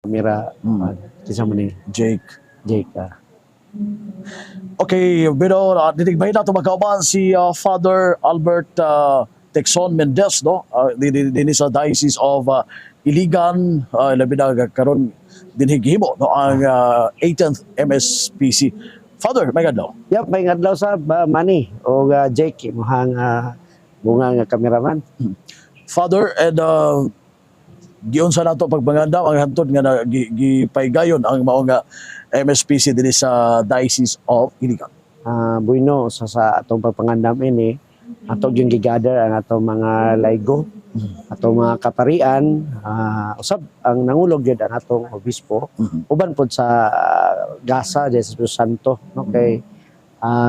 Mira, kisa mo ni Jake. Jake. Okay, pero ditigbahin nato magkauban si Father Albert Texon Mendez, no? Din sa Diocese of Iligan, labi na karon dinhigimo no ang 18th MSPC. Father, may adlaw. Yep, may adlaw sa Manny o Jake muhang bunga nga cameraman. Father, and giyon sa nato pagbangandam ang hantod nga gipaygayon ang mao nga MSPC dinhi sa Diocese of Iligan. Bueno sa atong pagpangandam ini atong yung gigather ang atong mga laygo, atong mga kaparian, usab ang nangulog gyud ang atong obispo uban pod sa Gasa de Espiritu Santo, no, kay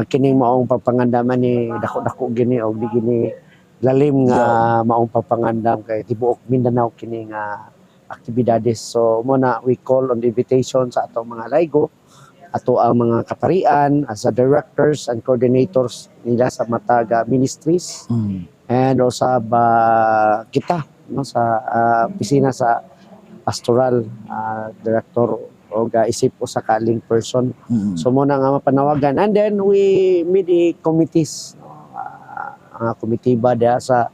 kining maong pagpangandaman ni dako-dako gini og di gini lalim nga maong pagpangandam kay tibuok Mindanao kini nga aktibidades. So mo na we call on the invitation sa atong mga laygo, ato ang mga kaparian as a directors and coordinators nila sa Mataga Ministries and also kita no sa opisina sa pastoral director o isip o sa kaling person. So mo na nga mapanawagan and then we meet the committees, komitiba diya sa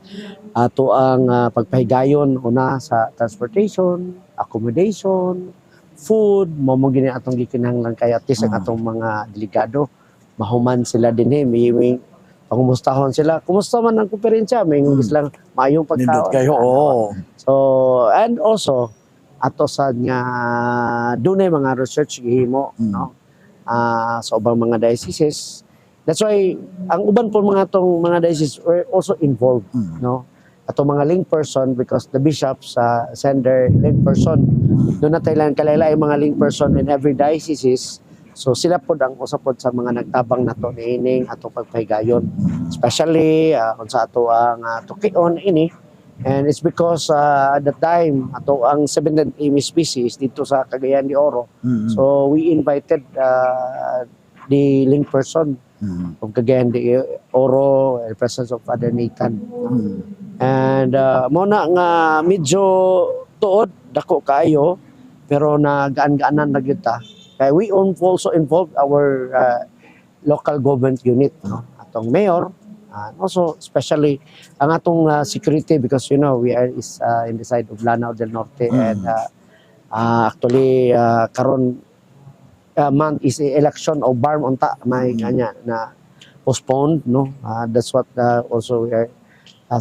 ato ang pagpahigayon una sa transportation, accommodation, food, mo gini atong gikinahanglan kay at least ang atong mga delegado mahuman sila dinhi, may pangumustahon sila. Kumusta man ang konferensya? May lang maayong Nindot pagkaon. kayo, oo. So, and also ato sa nga dunay mga research gihimo no sa ubang mga dioceses. That's why ang uban po mga tong mga dioceses were also involved, no? Ato mga link person because the bishops sender link person. Doon na tayo kalaylay mga link person in every dioceses. So sila po ang usapod sa mga nagtabang nato niining atong pagpahigayon. Especially kung sa ato ang tukion ini. And it's because at the time ato ang 7th MSPC dito sa Cagayan de Oro. So we invited the link person of Cagayan de Oro, in the presence of Father Nathan. And muna nga medyo tuod, dako kayo, pero nagaan-gaanan na gyud ta. Kaya we also involved our local government unit, no? Atong mayor, also especially ang atong security because you know we are in the side of Lanao del Norte and actually karon month is election of BARM unta may kanya na postponed, no. That's what also we are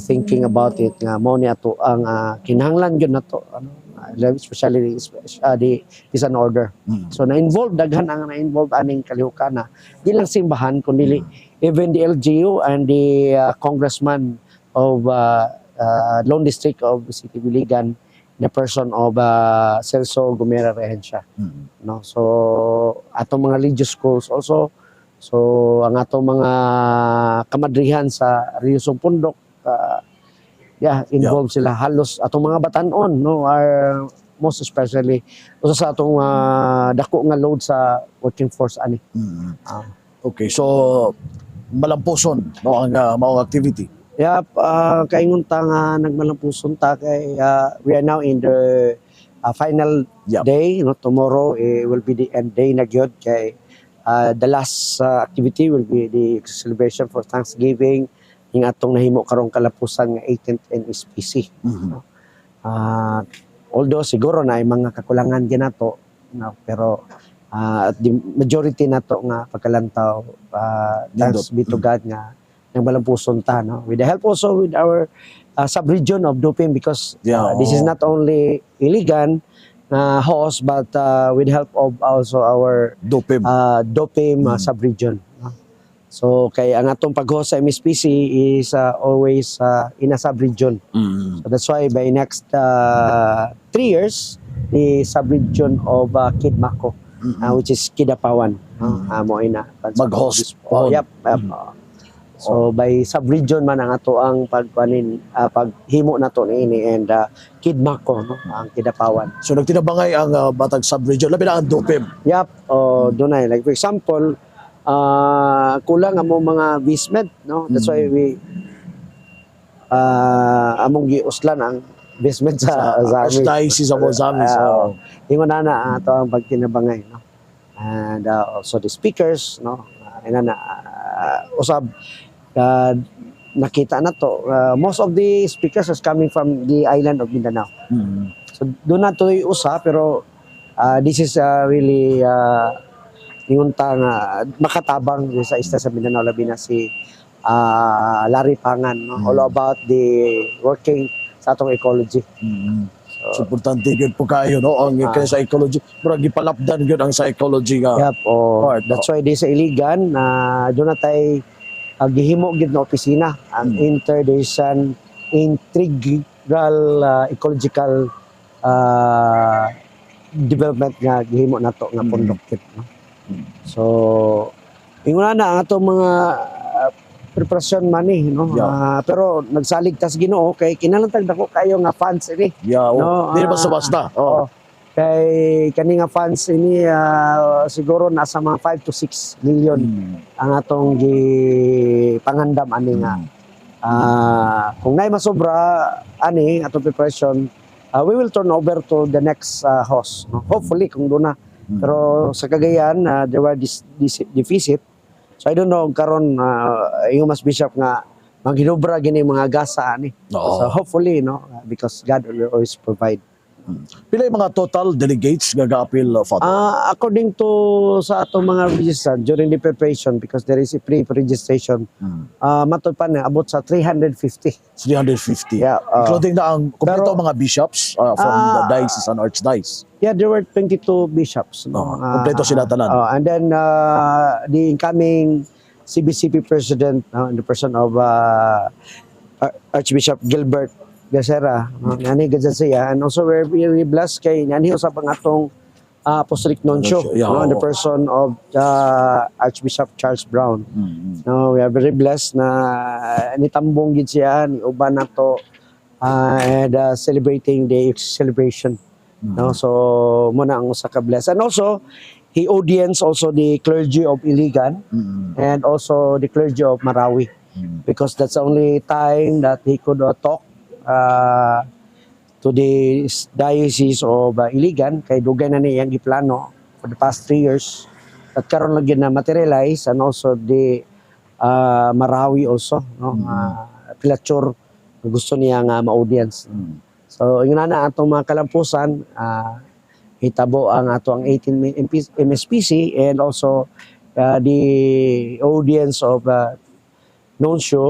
thinking about it nga mo ni ato ang kinahanglan gyud nato ano, especially the peace and order. So na-involve daghan ang na-involve aning kalihukana di lang simbahan kundi even the LGU and the congressman of Lone District of City Biligan, the person of Celso Gomera Rehencia. No, so atong mga religious schools also, so ang atong mga kamadrihan sa Riosong Pundok involved sila halos atong mga batanon, no, are most especially usa sa atong dako nga load sa working force ani. Okay, so malampuson no ang maong activity. Yep, kaingon ta nga nagmalampuson ta kay we are now in the final day, no. Tomorrow will be the end day na gyud kay the last activity will be the celebration for Thanksgiving ning atong nahimo karong kalapusan nga 18th MSPC. Although siguro na ay mga kakulangan ginato, no, pero the majority nato nga pagkalantaw thanks be to God nga nagmalampuson ta, no, with the help also with our sub-region of Dopim because this is not only Iligan host but with the help of also our Dopim sub-region. So kay ang atong pag-host sa MSPC is always in a sub-region. So that's why by next 3 years the sub-region of Kidmako, which is Kidapawan, mo ina mag-host. So by sub-region man ang ato ang paghimo nato niini and Kidmako, no, ang Kidapawan. So nagtinabangay ang batag sub-region labi na ang Dopim. Dunay like for example kulang among mga vismed, no, that's why we among giuslan ang basement sa amin. Archdiocese of Ozamis. Ingon na ato ang pagtinabangay, no? And also the speakers, no? Usab nakita na to. Most of the speakers is coming from the island of Mindanao. Mm. So doon na to usa, pero this is really ingon ta nga makatabang sa isla sa Mindanao, labi na si Larry Pangan, no? All about the working sa atong ecology. Mm. So, importante yun po kayo, no? Ang kaya sa ecology, murag gipalapdan yun ang psychology nga. Yep, part. That's why di sa Iligan, doon na tayo gihimo gid na opisina, ang Interdaisian Integral Ecological Development nga gihimo nato nga pundok kit, no? So, inguna na ang atong mga preparasyon man no? Yeah. Pero nagsalig tas Ginoo kay kinahanglan dako kayo nga fans ini. Yeah, No, di na basta-basta. Oo. Kay kani nga fans ini siguro nasa mga 5 to 6 million ang atong pangandam ani nga. Kung nay masobra ani atong preparation, we will turn over to the next host, no? Hopefully kung doon na. Pero sa Cagayan, there were deficit. So I don't know karon yung mas bishop nga maghinubra gini mga gasa ani. Oo. So hopefully, no, because God will always provide. Pila yung mga total delegates nga ga-appeal, Father? According to sa atong mga registered during the preparation, because there is a pre-registration, matod pa na abot sa 350. 350. Yeah, Including na ang kompleto pero- mga bishops from the diocese and archdiocese. Yeah, there were 22 bishops. No? Kompleto sila tanan. And then the incoming CBCP president, in the person of Archbishop Gilbert Gasera, nani gadyan siya, and also we're very blessed kay nani usab ang atong apostolic nuncio, Yeah, no, in the oo. person of Archbishop Charles Brown. No, we are very blessed na nitambong gid siya ni uban nato and celebrating the celebration. No, so muna ang usa ka bless, and also he audience also the clergy of Iligan and also the clergy of Marawi, because that's the only time that he could talk to the diocese of Iligan, kay dugay na niyang giplano for the past 3 years at karon lagi na materialize, and also the Marawi also, no, Pilatur gusto niya nga ma-audience. So yun na atong mga kalampusan, hitabo ang ato ang 18 MSPC and also the audience of nuncio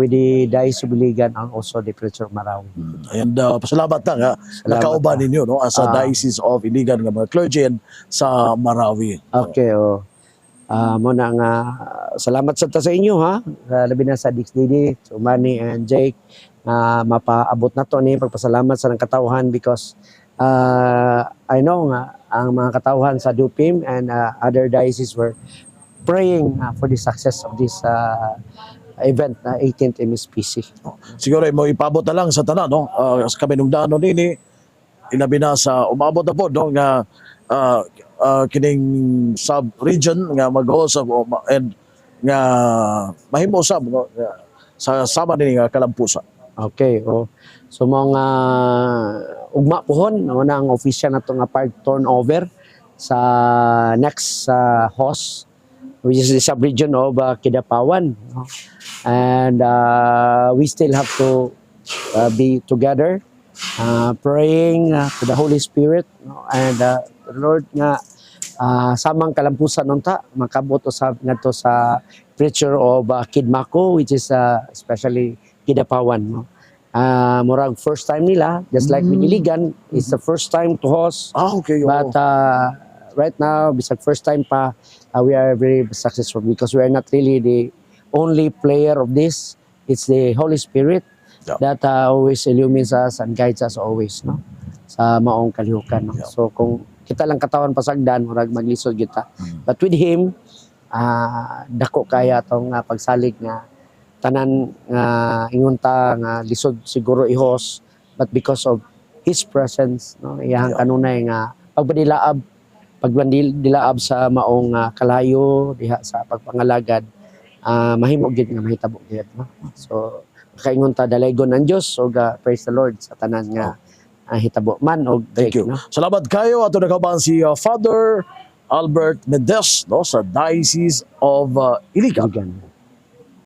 with the Diocese of Iligan and also the Preacher of Marawi. And pasalamat na nga, nakauban ninyo, no, as a Diocese of Iligan nga mga clergy and sa Marawi. Okay, muna nga salamat sa inyo, ha, labi na sa DixDD, Manny and Jake, mapaabot na to ni pagpasalamat sa ng katawhan, because I know nga ang mga katawhan sa DUPIM and other dioceses were praying for the success of this event na 18th MSPC. Siguro mo ipabot na lang sa tanan, no, sa kami nung daanon nini, ilabi na sa umabot na po, no, nga kining sub-region nga mag-host and nga mahimo sab, no, sa sama nini nga kalampusan. Okay, so mga ugma pohon, una ang official na itong part turnover sa next host, which is the sub-region of Kidapawan. No? And we still have to be together, praying to the Holy Spirit, no? And the Lord nga samang kalampusan nunta makabot sa ngadto sa preacher of Kidmako, which is especially Kidapawan, no? Murag first time nila, just like Iligan, it's the first time to host. Okay, But right now, bisag first time pa, we are very successful because we are not really the only player of this. It's the Holy Spirit that always illumines us and guides us always, no, sa maong kalihukan, no? So kung kita lang katawan pasagdan, murag maglisod kita. But with Him, dako kaya tong pagsalig nga tanan nga ingunta nga lisod siguro ihos, but because of His presence, no, iyang kanunay nga pagbandilaab sa maong kalayo diha sa pagpangalagad, mahimo gid nga mahitabo gid, no? So kaingon ta dalaygon ang Dios ug praise the Lord sa tanan nga hitabo man og Thank you. Salamat kayo ato nakauban si Father Albert Mendez no sa Diocese of Iligan. Iligan.